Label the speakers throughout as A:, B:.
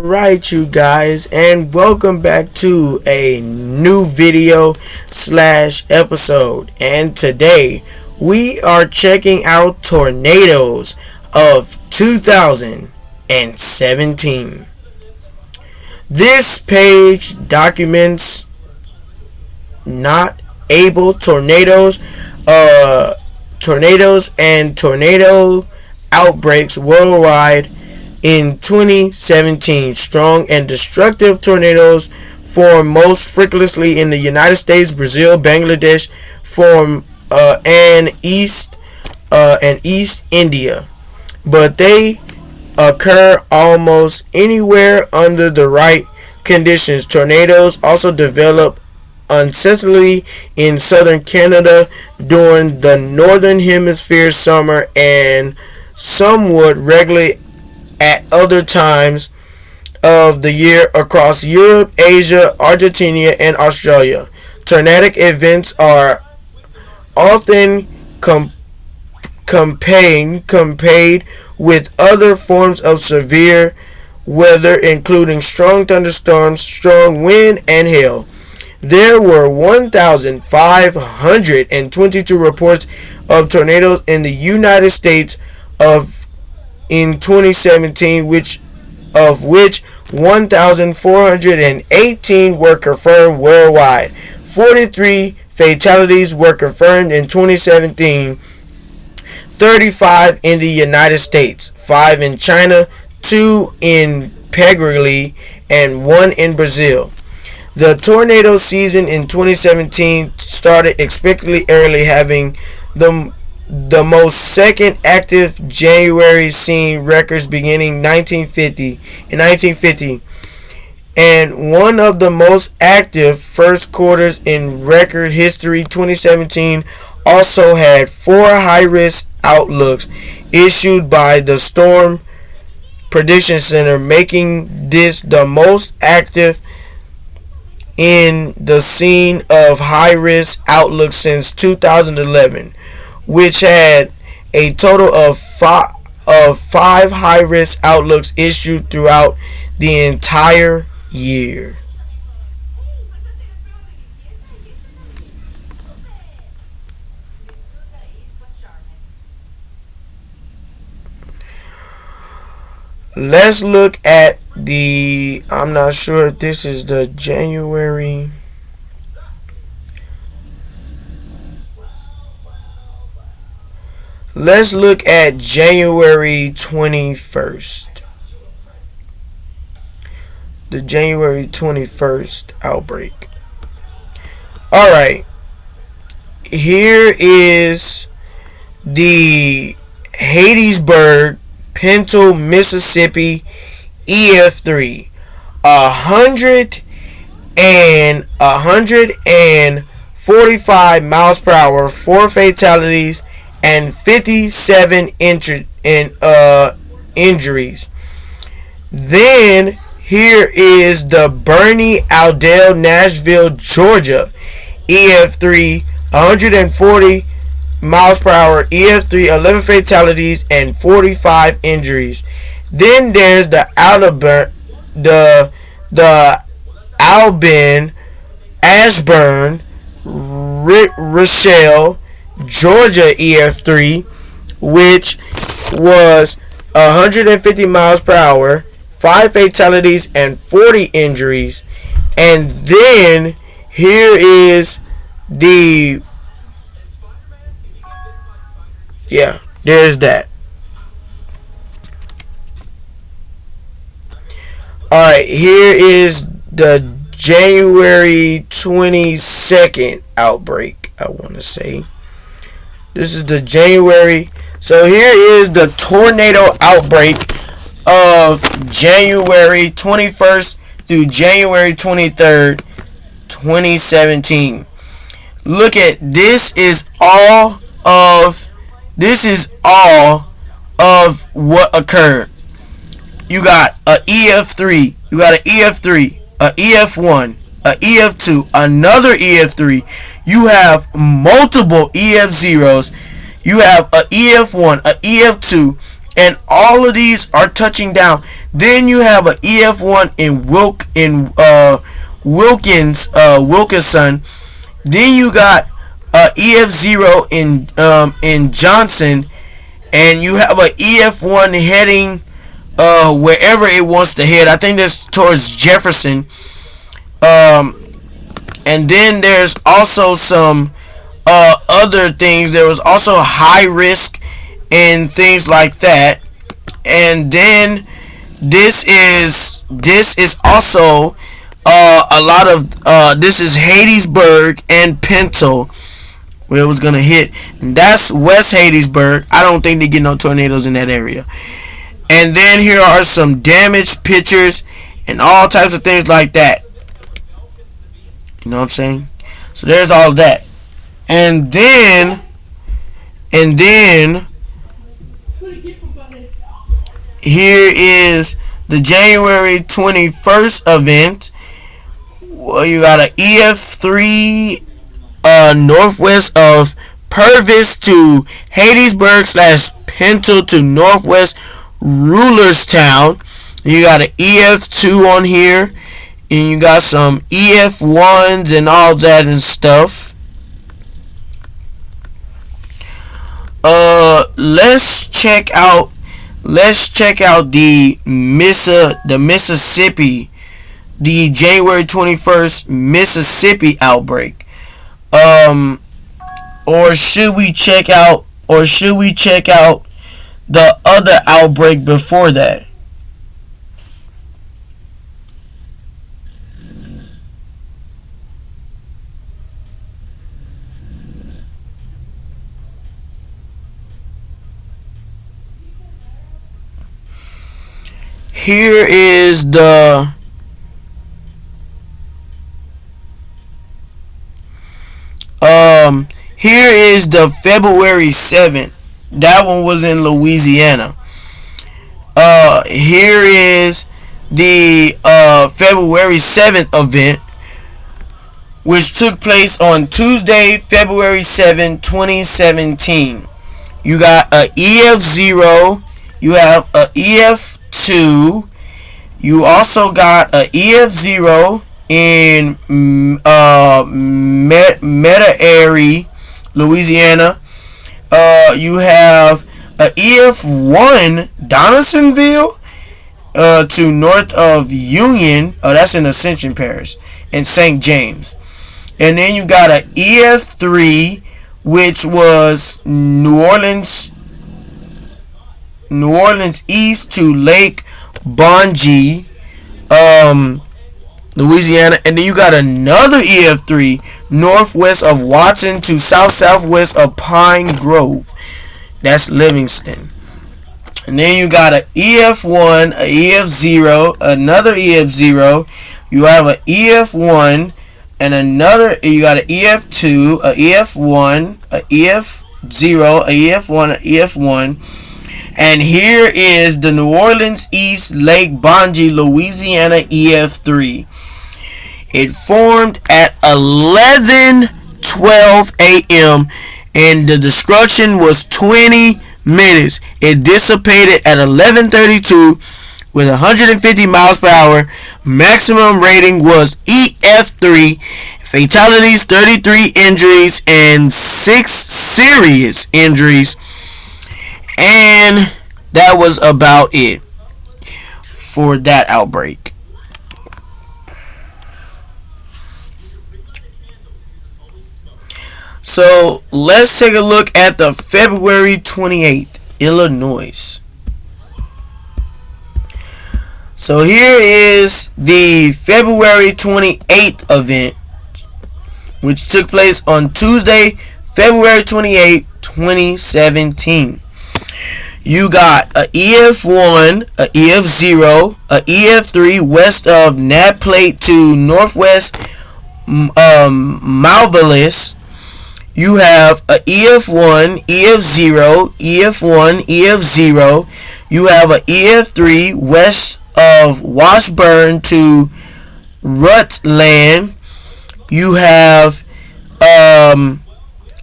A: Right, you guys, and welcome back to a new video slash episode. And today we are checking out tornadoes of 2017. This page documents not able tornadoes and tornado outbreaks worldwide in 2017. Strong and destructive tornadoes form most frequently in the United States, Brazil, Bangladesh, and East India, but they occur almost anywhere under the right conditions. Tornadoes also develop unseasonably in southern Canada during the Northern Hemisphere summer and somewhat regularly at other times of the year across Europe, Asia, Argentina, and Australia. Tornadic events are often compared with other forms of severe weather, including strong thunderstorms, strong wind, and hail. There were 1,522 reports of tornadoes in the United States in 2017, of which 1,418 were confirmed worldwide. 43 fatalities were confirmed in 2017, 35 in the United States, 5 in China, 2 in Paraguay, and 1 in Brazil. The tornado season in 2017 started expectedly early, having the most second active January seen records beginning in 1950, and one of the most active first quarters in record history. 2017 also had 4 high-risk outlooks issued by the Storm Prediction Center, making this the most active in the scene of high-risk outlooks since 2011, which had a total of 5 high-risk outlooks issued throughout the entire year. Let's look at I'm not sure if this is the January. Let's look at January 21st. The January 21st outbreak. Alright. Here is the Hattiesburg, Pinto, Mississippi EF3. 145 miles per hour, 4 fatalities, and 57 injuries. Then here is the Bernie Aldale, Nashville, Georgia EF3, 140 miles per hour, EF3, 11 fatalities and 45 injuries. Then there's the Albin, Ashburn, Rochelle, Georgia EF3, which was 150 miles per hour, 5 fatalities and 40 injuries. And then here is there's that. Alright, here is the January 22nd outbreak, I want to say. This is the January. So here is the tornado outbreak of January 21st through January 23rd, 2017. Look at this. Is all of what occurred. You got a EF3, you got an EF3, a EF1, a EF2, another EF3. You have multiple EF0s. You have a EF1, a EF2, and all of these are touching down. Then you have a EF1 in Wilkinson. Then you got a EF0 in Johnson, and you have a EF1 heading wherever it wants to head. I think that's towards Jefferson. And then there's also some other things. There was also high risk and things like that. And then this is also a lot of this is Hattiesburg and Pinto where it was gonna hit. And that's West Hattiesburg. I don't think they get no tornadoes in that area. And then here are some damaged pictures and all types of things like that. You know what I'm saying? So there's all of that. And then here is the January 21st event. Well, you got an EF3 northwest of Purvis to Hattiesburg / Pinto to northwest Rulerstown. You got an EF2 on here, and you got some EF1s and all that and stuff. Let's check out the Mississippi, the January 21st Mississippi outbreak. Or should we check out the other outbreak before that? Here is the February 7th. That one was in Louisiana. Here is the February 7th event, which took place on Tuesday, February 7, 2017. You got a EF0, you have a EF2, you also got a EF0 in Metairie, Louisiana. You have a EF1 Donaldsonville to north of Union. Oh, that's in Ascension Parish and St. James. And then you got a EF3, which was New Orleans east to Lake Bonji, Louisiana. And then you got another EF3 northwest of Watson to southwest of Pine Grove. That's Livingston. And then you got an EF1, a EF0, another EF0. You have an EF1 and another. You got an EF2, a EF1, a EF0, a EF1, a EF1. And here is the New Orleans East Lake Bonji, Louisiana EF3. It formed at 11:12 a.m. and the destruction was 20 minutes. It dissipated at 11:32 with 150 miles per hour. Maximum rating was EF3. Fatalities 33, injuries and 6 serious injuries. And that was about it for that outbreak. So let's take a look at the February 28th, Illinois. So here is the February 28th event, which took place on Tuesday, February 28, 2017. You got a EF1, a EF0, a EF3 west of Nat Plate to northwest Malvalis. You have a EF1, EF0, EF1, EF0. You have a EF3 west of Washburn to Rutland. You have a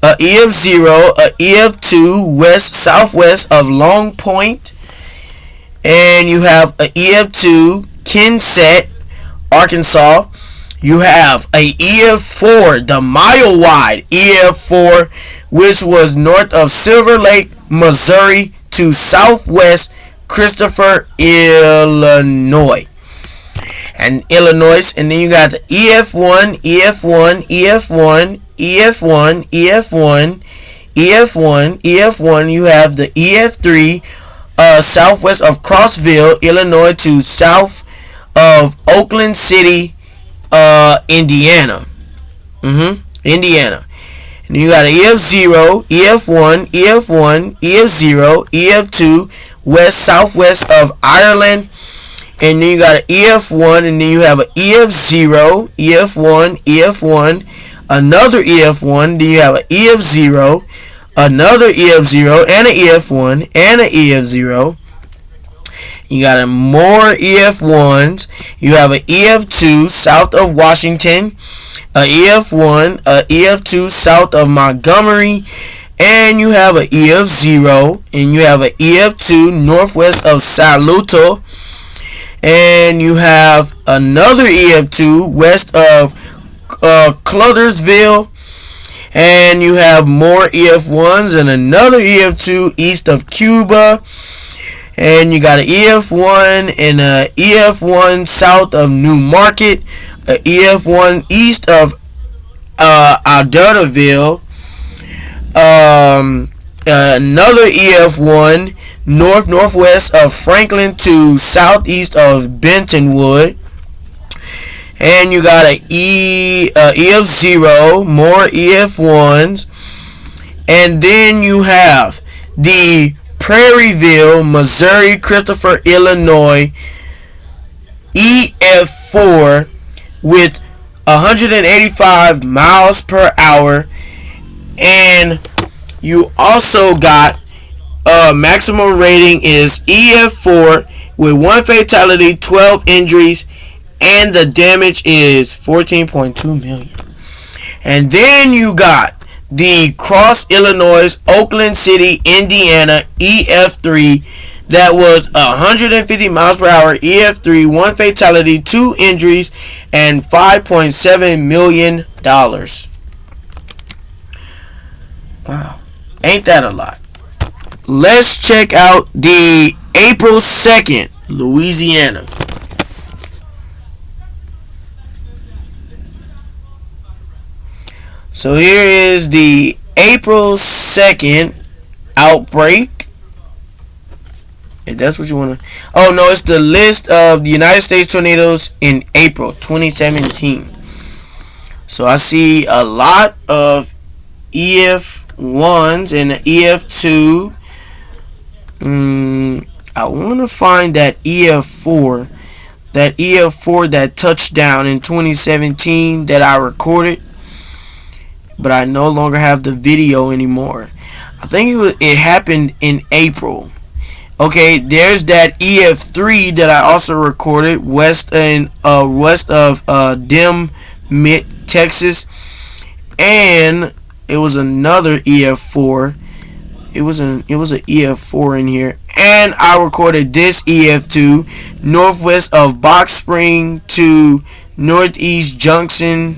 A: EF0, a EF2 west southwest of Long Point. And you have a EF2 Kensett, Arkansas. You have a EF4, the mile-wide EF4, which was north of Silver Lake, Missouri, to southwest Christopher, Illinois. And then you got the EF1, EF1, EF1, EF1, EF1, EF1, EF1. You have the EF3, southwest of Crossville, Illinois, to south of Oakland City, Indiana. Indiana. And you got an EF0, EF1, EF1, EF0, EF2, southwest of Ireland. And then you got an EF1, and then you have an EF0, EF1, EF1, another EF1, then you have an EF0, another EF0, and an EF1, and an EF0. You got more EF1s. You have an EF2 south of Washington, a EF1, a EF2 south of Montgomery, and you have an EF0, and you have an EF2 northwest of Saluto, and you have another EF2 west of Cluttersville, and you have more EF1s and another EF2 east of Cuba. And you got an EF1 and an EF1 south of New Market, an EF1 east of Albertaville, another EF1 northwest of Franklin to southeast of Bentonwood. And you got an EF0, more EF1s. And then you have the Prairieville, Missouri, Christopher, Illinois, EF4 with 185 miles per hour. And you also got maximum rating is EF4 with 1 fatality, 12 injuries, and the damage is 14.2 million. And then you got the Cross, Illinois, Oakland City, Indiana, EF3 that was 150 miles per hour, EF3, 1 fatality, 2 injuries, and $5.7 million. Wow, ain't that a lot? Let's check out the April 2nd, Louisiana. So here is the April 2nd outbreak. If that's what you want to... Oh, no, it's the list of the United States tornadoes in April 2017. So I see a lot of EF1s and EF2. I want to find that EF4. That EF4 that touched down in 2017 that I recorded. But I no longer have the video anymore. I think it happened in April. Okay, there's that EF3 that I also recorded west of Dim, Texas, and it was another EF4. It was an EF4 in here, and I recorded this EF2 northwest of Box Spring to Northeast Junction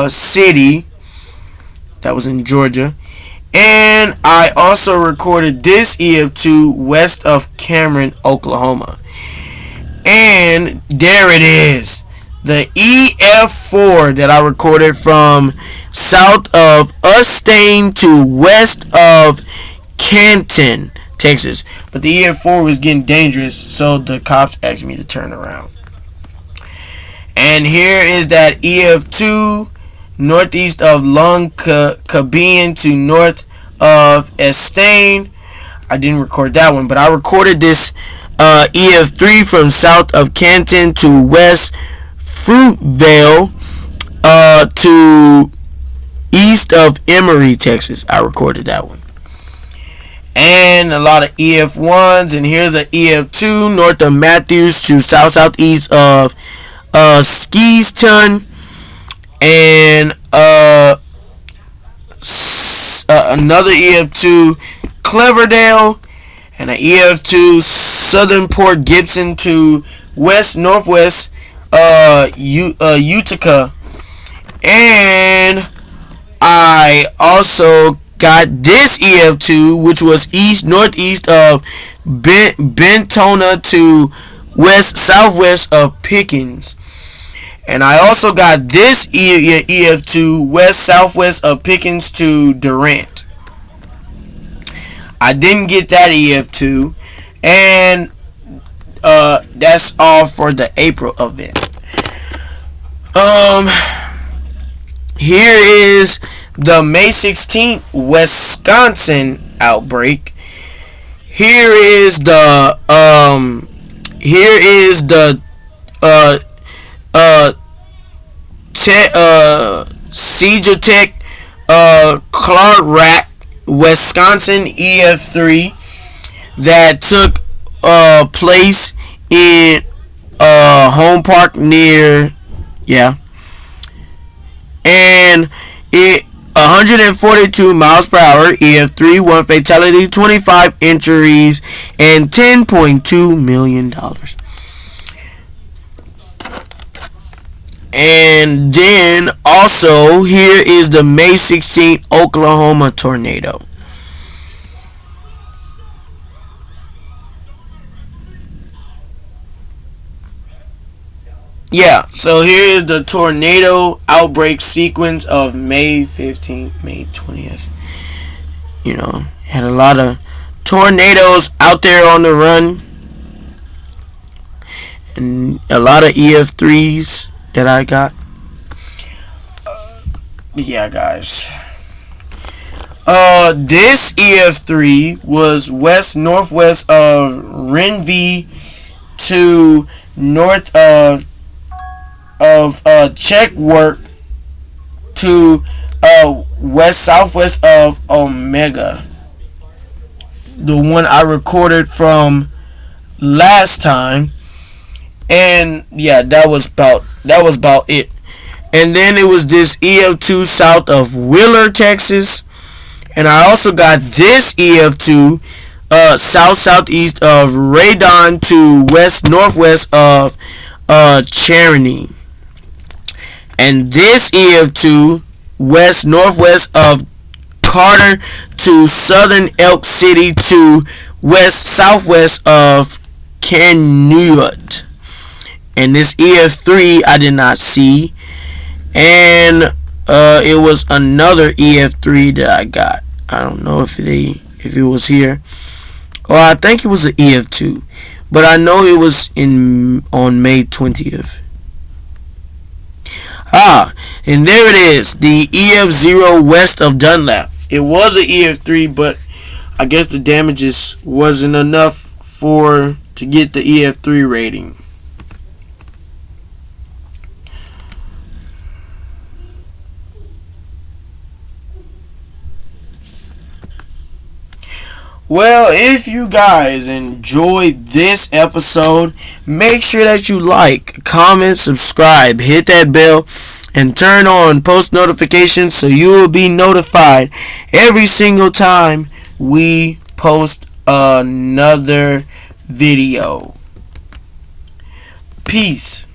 A: City. That was in Georgia. And I also recorded this EF2 west of Cameron, Oklahoma. And there it is. The EF4 that I recorded from south of Ustane to west of Canton, Texas. But the EF4 was getting dangerous, so the cops asked me to turn around. And here is that EF2 northeast of Longcabian to north of Estane. I didn't record that one, but I recorded this EF3 from south of Canton to west Fruitvale to east of Emory, Texas. I recorded that one. And a lot of EF1s, and here's an EF2 north of Matthews to southeast of Skeeston. And another EF2 Cleverdale, and an EF2 southern Port Gibson to west northwest Utica. And I also got this EF2, which was east northeast of Bentona to west southwest of Pickens. And I also got this EF2 west southwest of Pickens to Durant. I didn't get that EF2, and that's all for the April event. Here is the May 16th Wisconsin outbreak. Here is the Cedar Clark Rack, Wisconsin EF3 that took place in home park near and it 142 miles per hour EF3, 1 fatality, 25 injuries, and $10.2 million. And then also here is the May 16th Oklahoma tornado. Yeah, so here is the tornado outbreak sequence of May 15th, May 20th. Had a lot of tornadoes out there on the run, and a lot of EF3s that I got. Yeah, guys. This EF3 was west northwest of Renvie to north of check work to west southwest of Omega. The one I recorded from last time, and yeah, that was about it. And then it was this EF2 south of Wheeler, Texas, and I also got this EF2 south southeast of Radon to west northwest of Charity. And this EF2 west northwest of Carter to southern Elk City to west southwest of Canute. And this EF3 I did not see, and it was another EF3 that I got. I don't know if it was here, or I think it was an EF2, but I know it was on May 20th. And there it is, the EF0 west of Dunlap. It was an EF3, but I guess the damages wasn't enough to get the EF3 rating. Well, if you guys enjoyed this episode, make sure that you like, comment, subscribe, hit that bell, and turn on post notifications so you will be notified every single time we post another video. Peace.